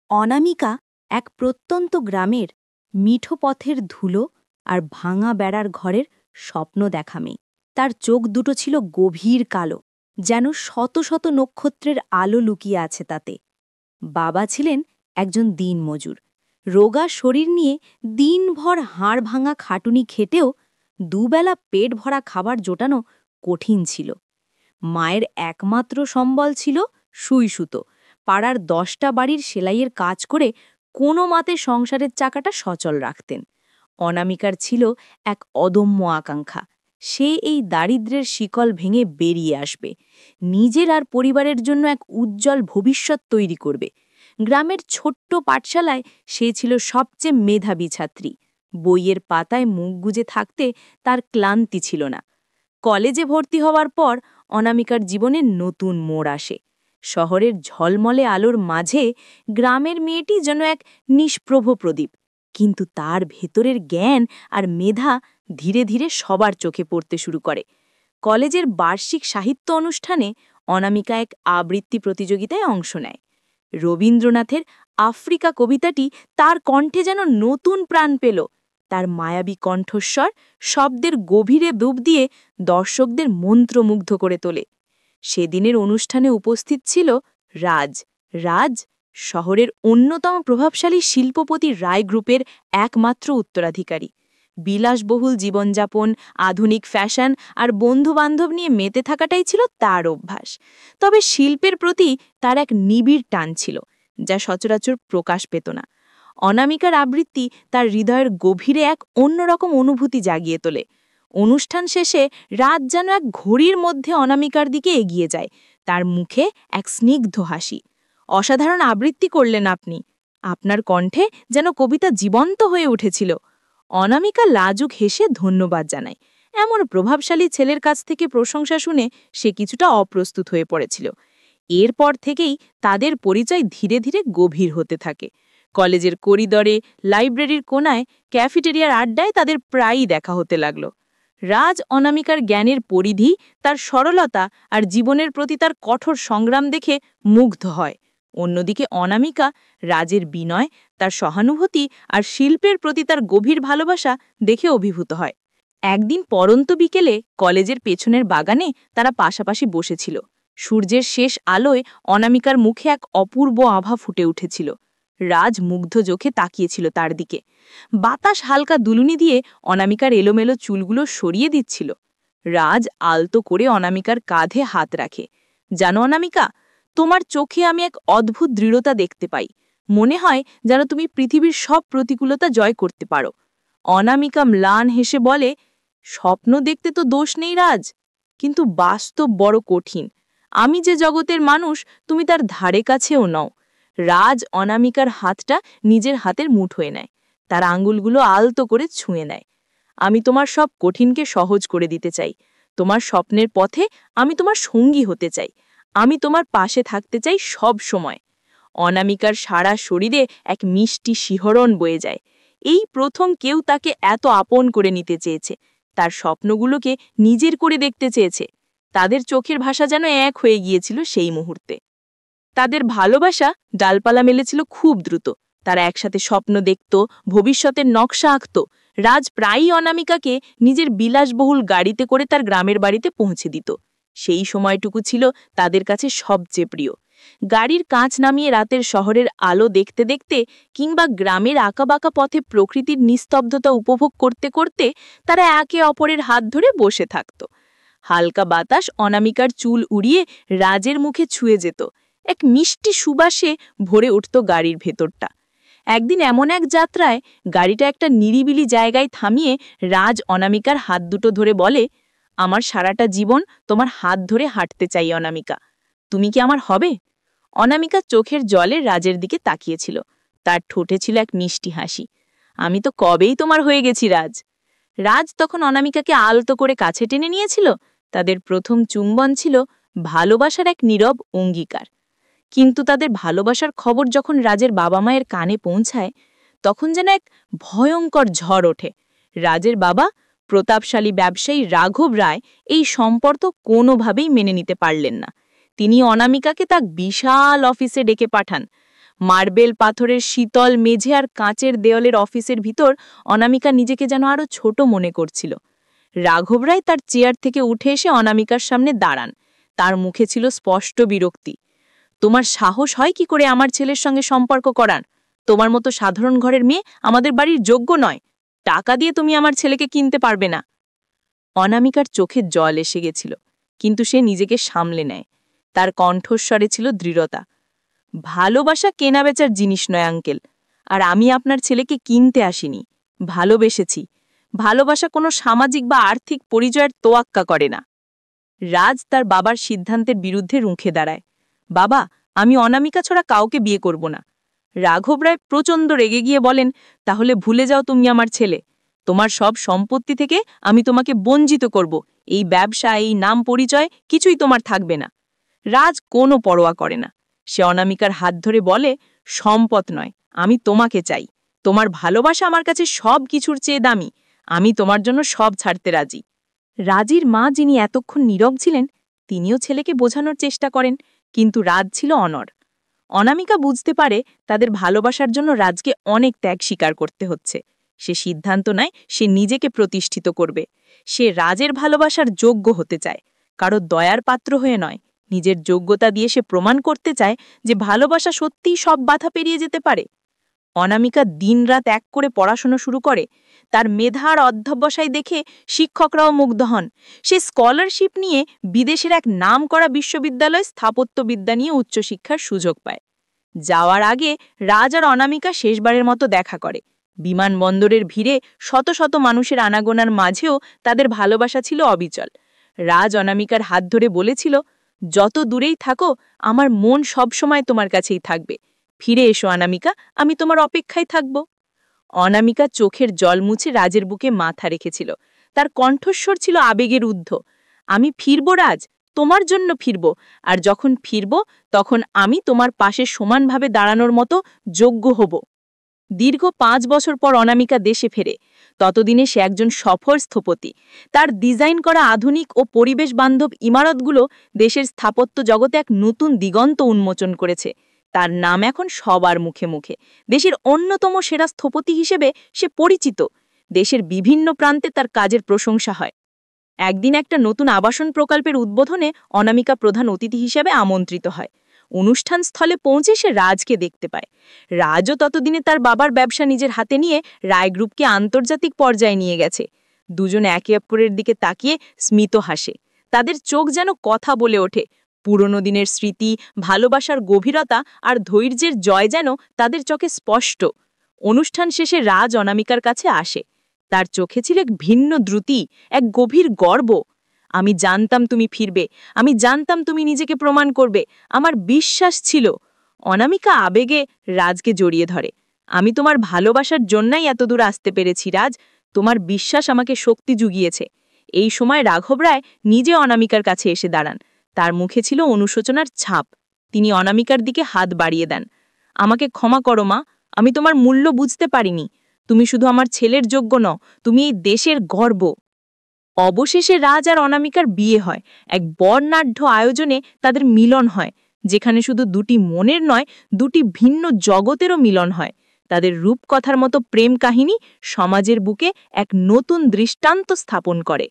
অনামিকা এক প্রত্যন্ত গ্রামের মিঠো পথের ধুলো আর ভাঙা বেড়ার ঘরের স্বপ্ন দেখা মেয়ে। তার চোখ দুটো ছিল গভীর কালো, যেন শত শত নক্ষত্রের আলো লুকিয়ে আছে তাতে। বাবা ছিলেন একজন দিনমজুর, রোগা শরীর নিয়ে দিনভর হাড় ভাঙা খাটুনি খেটেও দুবেলা পেট ভরা খাবার জোটানো কঠিন ছিল। মায়ের একমাত্র সম্বল ছিল সুই সুতো, পাড়ার 10টা বাড়ির সেলাইয়ের কাজ করে কোনো মতে সংসারের চাকাটা সচল রাখতেন। অনামিকার ছিল এক অদম্য আকাঙ্ক্ষা, সে এই দারিদ্র্যের শিকল ভেঙে বেরিয়ে আসবে, নিজের আর পরিবারের জন্য এক উজ্জ্বল ভবিষ্যৎ তৈরি করবে। গ্রামের ছোট্ট পাঠশালায় সে ছিল সবচেয়ে মেধাবী ছাত্রী। বইয়ের পাতায় মুখ গুজে থাকতে তার ক্লান্তি ছিল না। কলেজে ভর্তি হওয়ার পর অনামিকার জীবনে নতুন মোড় আসে। শহরের ঝলমলে আলোর মাঝে গ্রামের মেয়েটি যেন এক নিষ্প্রভ প্রদীপ, কিন্তু তার ভেতরের জ্ঞান আর মেধা ধীরে ধীরে সবার চোখে পড়তে শুরু করে। কলেজের বার্ষিক সাহিত্য অনুষ্ঠানে অনামিকা এক আবৃত্তি প্রতিযোগিতায় অংশ নেয়। রবীন্দ্রনাথের আফ্রিকা কবিতাটি তার কণ্ঠে যেন নতুন প্রাণ পেল। তার মায়াবী কণ্ঠস্বর শব্দের গভীরে ডুব দিয়ে দর্শকদের মন্ত্রমুগ্ধ করে তোলে। সেদিনের অনুষ্ঠানে উপস্থিত ছিল রাজ, শহরের অন্যতম প্রভাবশালী শিল্পপতি রায় গ্রুপের একমাত্র উত্তরাধিকারী। বিলাসবহুল জীবনযাপন, আধুনিক ফ্যাশন আর বন্ধুবান্ধব নিয়ে মেতে থাকাটাই ছিল তার অভ্যাস। তবে শিল্পের প্রতি তার এক নিবিড় টান ছিল, যা সচরাচর প্রকাশ পেত না। অনামিকার আবৃত্তি তার হৃদয়ের গভীরে এক অন্যরকম অনুভূতি জাগিয়ে তোলে। অনুষ্ঠান শেষে রাত যেন এক ঘড়ির মধ্যে অনামিকার দিকে এগিয়ে যায়, তার মুখে এক স্নিগ্ধ হাসি। অসাধারণ আবৃত্তি করলেন আপনি, আপনার কণ্ঠে যেন কবিতা জীবন্ত হয়ে উঠেছিল। অনামিকা লাজুক হেসে ধন্যবাদ জানায়। এমন প্রভাবশালী ছেলের কাছ থেকে প্রশংসা শুনে সে কিছুটা অপ্রস্তুত হয়ে পড়েছিল। এরপর থেকেই তাদের পরিচয় ধীরে ধীরে গভীর হতে থাকে। কলেজের করিডরে, লাইব্রেরির কোনায়, ক্যাফেটেরিয়ার আড্ডায় তাদের প্রায়ই দেখা হতে লাগল। রাজ অনামিকার জ্ঞানের পরিধি, তার সরলতা আর জীবনের প্রতি তার কঠোর সংগ্রাম দেখে মুগ্ধ হয়। অন্যদিকে অনামিকা রাজের বিনয়, তার সহানুভূতি আর শিল্পের প্রতি তার গভীর ভালোবাসা দেখে অভিভূত হয়। একদিন পরন্ত বিকেলে কলেজের পেছনের বাগানে তারা পাশাপাশি বসেছিল। সূর্যের শেষ আলোয় অনামিকার মুখে এক অপূর্ব আভা ফুটে উঠেছিল। রাজ মুগ্ধ চোখে তাকিয়েছিল তার দিকে। বাতাস হালকা দুলুনি দিয়ে অনামিকার এলোমেলো চুলগুলো সরিয়ে দিচ্ছিল। রাজ আলতো করে অনামিকার কাঁধে হাত রাখে। জানো অনামিকা, তোমার চোখে আমি এক অদ্ভুত দৃঢ়তা দেখতে পাই। মনে হয় যেন তুমি পৃথিবীর সব প্রতিকূলতা জয় করতে পারো। অনামিকা ম্লান হেসে বলে, স্বপ্ন দেখতে তো দোষ নেই রাজ, কিন্তু বাস্তব বড় কঠিন। আমি যে জগতের মানুষ, তুমি তার ধারে কাছেও নও। রাজ অনামিকার হাতটা নিজের হাতের মুঠোয় নেয়, তার আঙ্গুলগুলো আলতো করে ছুঁয়ে নেয়। আমি তোমার সব কঠিনকে সহজ করে দিতে চাই। তোমার স্বপ্নের পথে আমি তোমার সঙ্গী হতে চাই। আমি তোমার পাশে থাকতে চাই সব সময়। অনামিকার সারা শরীরে এক মিষ্টি শিহরণ বয়ে যায়। এই প্রথম কেউ তাকে এত আপন করে নিতে চেয়েছে, তার স্বপ্নগুলোকে নিজের করে দেখতে চেয়েছে। তাদের চোখের ভাষা যেন এক হয়ে গিয়েছিল সেই মুহূর্তে। তাদের ভালোবাসা ডালপালা মেলেছিল খুব দ্রুত। তারা একসাথে স্বপ্ন দেখত, ভবিষ্যতের নকশা আঁকত। রাজ প্রায়ই অনামিকাকে নিজের বিলাসবহুল গাড়িতে করে তার গ্রামের বাড়িতে পৌঁছে দিত। সেই সময়টুকু ছিল তাদের কাছে সবচেয়ে প্রিয়। গাড়ির কাঁচ নামিয়ে রাতের শহরের আলো দেখতে দেখতে কিংবা গ্রামের আঁকাবাঁকা পথে প্রকৃতির নিস্তব্ধতা উপভোগ করতে করতে তারা একে অপরের হাত ধরে বসে থাকত। হালকা বাতাস অনামিকার চুল উড়িয়ে রাজের মুখে ছুঁয়ে যেত। এক মিষ্টি সুবাসে ভরে উঠত গাড়ির ভেতরটা। একদিন এমন এক যাত্রায় গাড়িটা একটা নিরিবিলি জায়গায় থামিয়ে রাজ অনামিকার হাত দুটো ধরে বলে, আমার সারাটা জীবন তোমার হাত ধরে হাঁটতে চাই অনামিকা, তুমি কি আমার হবে? অনামিকা চোখের জলে রাজের দিকে তাকিয়েছিল। তার ঠোঁটে ছিল এক মিষ্টি হাসি। আমি তো কবেই তোমার হয়ে গেছি রাজ। রাজ তখন অনামিকাকে আলতো করে কাছে টেনে নিয়েছিল। তাদের প্রথম চুম্বন ছিল ভালোবাসার এক নীরব অঙ্গীকার। কিন্তু তাদের ভালোবাসার খবর যখন রাজের বাবা মায়ের কানে পৌঁছায়, তখন যেন এক ভয়ঙ্কর ঝড় ওঠে। রাজের বাবা, প্রতাপশালী ব্যবসায়ী রাঘব রায়, এই সম্পর্ক কোনোভাবেই মেনে নিতে পারলেন না। তিনি অনামিকাকে তার বিশাল অফিসে ডেকে পাঠান। মার্বেল পাথরের শীতল মেঝে আর কাঁচের দেওয়ালের অফিসের ভিতর অনামিকা নিজেকে যেন আরও ছোট মনে করছিল। রাঘব রায় তার চেয়ার থেকে উঠে এসে অনামিকার সামনে দাঁড়ান। তার মুখে ছিল স্পষ্ট বিরক্তি। তোমার সাহস হয় কি করে আমার ছেলের সঙ্গে সম্পর্ক করার? তোমার মতো সাধারণ ঘরের মেয়ে আমাদের বাড়ির যোগ্য নয়। টাকা দিয়ে তুমি আমার ছেলেকে কিনতে পারবে না। অনামিকার চোখে জল এসে গেছিল, কিন্তু সে নিজেকে সামলে নেয়। তার কণ্ঠস্বরে ছিল দৃঢ়তা। ভালোবাসা কেনাবেচার জিনিস নয় আঙ্কেল, আর আমি আপনার ছেলেকে কিনতে আসিনি, ভালোবেসেছি। ভালোবাসা কোনো সামাজিক বা আর্থিক পরিচয়ের তোয়াক্কা করে না। রাজ তার বাবার সিদ্ধান্তের বিরুদ্ধে রুখে দাঁড়ায়। বাবা, আমি অনামিকা ছাড়া কাউকে বিয়ে করব না। রাঘব রায় প্রচণ্ড রেগে গিয়ে বলেন, তাহলে ভুলে যাও তুমি আমার ছেলে। তোমার সব সম্পত্তি থেকে আমি তোমাকে বঞ্চিত করব। এই ব্যবসা, এই নাম পরিচয় কিছুই তোমার থাকবে না। রাজ কোনো পরোয়া করে না। সে অনামিকার হাত ধরে বলে, সম্পদ নয়, আমি তোমাকে চাই। তোমার ভালোবাসা আমার কাছে সব কিছুর চেয়ে দামি। আমি তোমার জন্য সব ছাড়তে রাজি। রাজির মা, যিনি এতক্ষণ নীরব ছিলেন, তিনিও ছেলেকে বোঝানোর চেষ্টা করেন, কিন্তু রাজ ছিল অনড়। অনামিকা বুঝতে পারে তাদের ভালোবাসার জন্য রাজকে অনেক ত্যাগ স্বীকার করতে হচ্ছে। সে সিদ্ধান্ত নেয় সে নিজেকে প্রতিষ্ঠিত করবে। সে রাজের ভালোবাসার যোগ্য হতে চায়, কারো দয়ার পাত্র হয়ে নয়। নিজের যোগ্যতা দিয়ে সে প্রমাণ করতে চায় যে ভালোবাসা সত্যিই সব বাধা পেরিয়ে যেতে পারে। অনামিকা দিনরাত এক করে পড়াশোনা শুরু করে। তার মেধা আর অধ্যবসায় দেখে শিক্ষকরাও মুগ্ধ হন। সে স্কলারশিপ নিয়ে বিদেশের এক নামকরা বিশ্ববিদ্যালয়ে স্থাপত্যবিদ্যা নিয়ে উচ্চশিক্ষার সুযোগ পায়। যাওয়ার আগে রাজ আর অনামিকা শেষবারের মতো দেখা করে। বিমানবন্দরের ভিড়ে শত শত মানুষের আনাগোনার মাঝেও তাদের ভালোবাসা ছিল অবিচল। রাজ অনামিকার হাত ধরে বলেছিল, যত দূরেই থাকো, আমার মন সবসময় তোমার কাছেই থাকবে। ফিরে এসো অনামিকা, আমি তোমার অপেক্ষায় থাকব। অনামিকা চোখের জল মুছে রাজের বুকে মাথা রেখেছিল। তার কণ্ঠস্বর ছিল আবেগের ঊর্ধ্ব। আমি ফিরব রাজ, তোমার জন্য ফিরব। আর যখন ফিরব, তখন আমি তোমার পাশে সমানভাবে দাঁড়ানোর মতো যোগ্য হব। দীর্ঘ 5 বছর পর অনামিকা দেশে ফেরে। ততদিনে সে একজন সফল স্থপতি। তার ডিজাইন করা আধুনিক ও পরিবেশ বান্ধব ইমারতগুলো দেশের স্থাপত্য জগতে এক নতুন দিগন্ত উন্মোচন করেছে। তার নাম এখন সবার মুখে মুখে। দেশের অন্যতম সেরা স্থপতি হিসেবে সে পরিচিত। দেশের বিভিন্ন প্রান্তে তার কাজের প্রশংসা হয়। একদিন একটা নতুন আবাসন প্রকল্পের উদ্বোধনে অনামিকা প্রধান অতিথি হিসেবে আমন্ত্রিত হয়। অনুষ্ঠান স্থলে পৌঁছে সে রাজকে দেখতে পায়। রাজও ততদিনে তার বাবার ব্যবসা নিজের হাতে নিয়ে রায় গ্রুপকে আন্তর্জাতিক পর্যায়ে নিয়ে গেছে। দুজন একে অপরের দিকে তাকিয়ে স্মিত হাসে। তাদের চোখ যেন কথা বলে ওঠে। পুরনো দিনের স্মৃতি, ভালোবাসার গভীরতা আর ধৈর্যের জয় যেন তাদের চোখে স্পষ্ট। অনুষ্ঠান শেষে রাজ অনামিকার কাছে আসে। তার চোখে ছিল এক ভিন্ন দ্রুতি, এক গভীর গর্ব। আমি জানতাম তুমি ফিরবে, আমি জানতাম তুমি নিজেকে প্রমাণ করবে, আমার বিশ্বাস ছিল। অনামিকা আবেগে রাজকে জড়িয়ে ধরে। আমি তোমার ভালোবাসার জন্যই এতদূর আসতে পেরেছি রাজ, তোমার বিশ্বাস আমাকে শক্তি জুগিয়েছে। এই সময় রাঘব রায় নিজে অনামিকার কাছে এসে দাঁড়ান। তার মুখে ছিল অনুশোচনার ছাপ। তিনি অনামিকার দিকে হাত বাড়িয়ে দেন। আমাকে ক্ষমা করো মা, আমি তোমার মূল্য বুঝতে পারিনি। তুমি শুধু আমার ছেলের যোগ্য নও, তুমি এই দেশের গর্ব। অবশেষে রাজ আর অনামিকার বিয়ে হয়। এক বর্ণাঢ্য আয়োজনে তাদের মিলন হয়, যেখানে শুধু দুটি মনের নয়, দুটি ভিন্ন জগতেরও মিলন হয়। তাদের রূপকথার মতো প্রেম কাহিনী সমাজের বুকে এক নতুন দৃষ্টান্ত স্থাপন করে।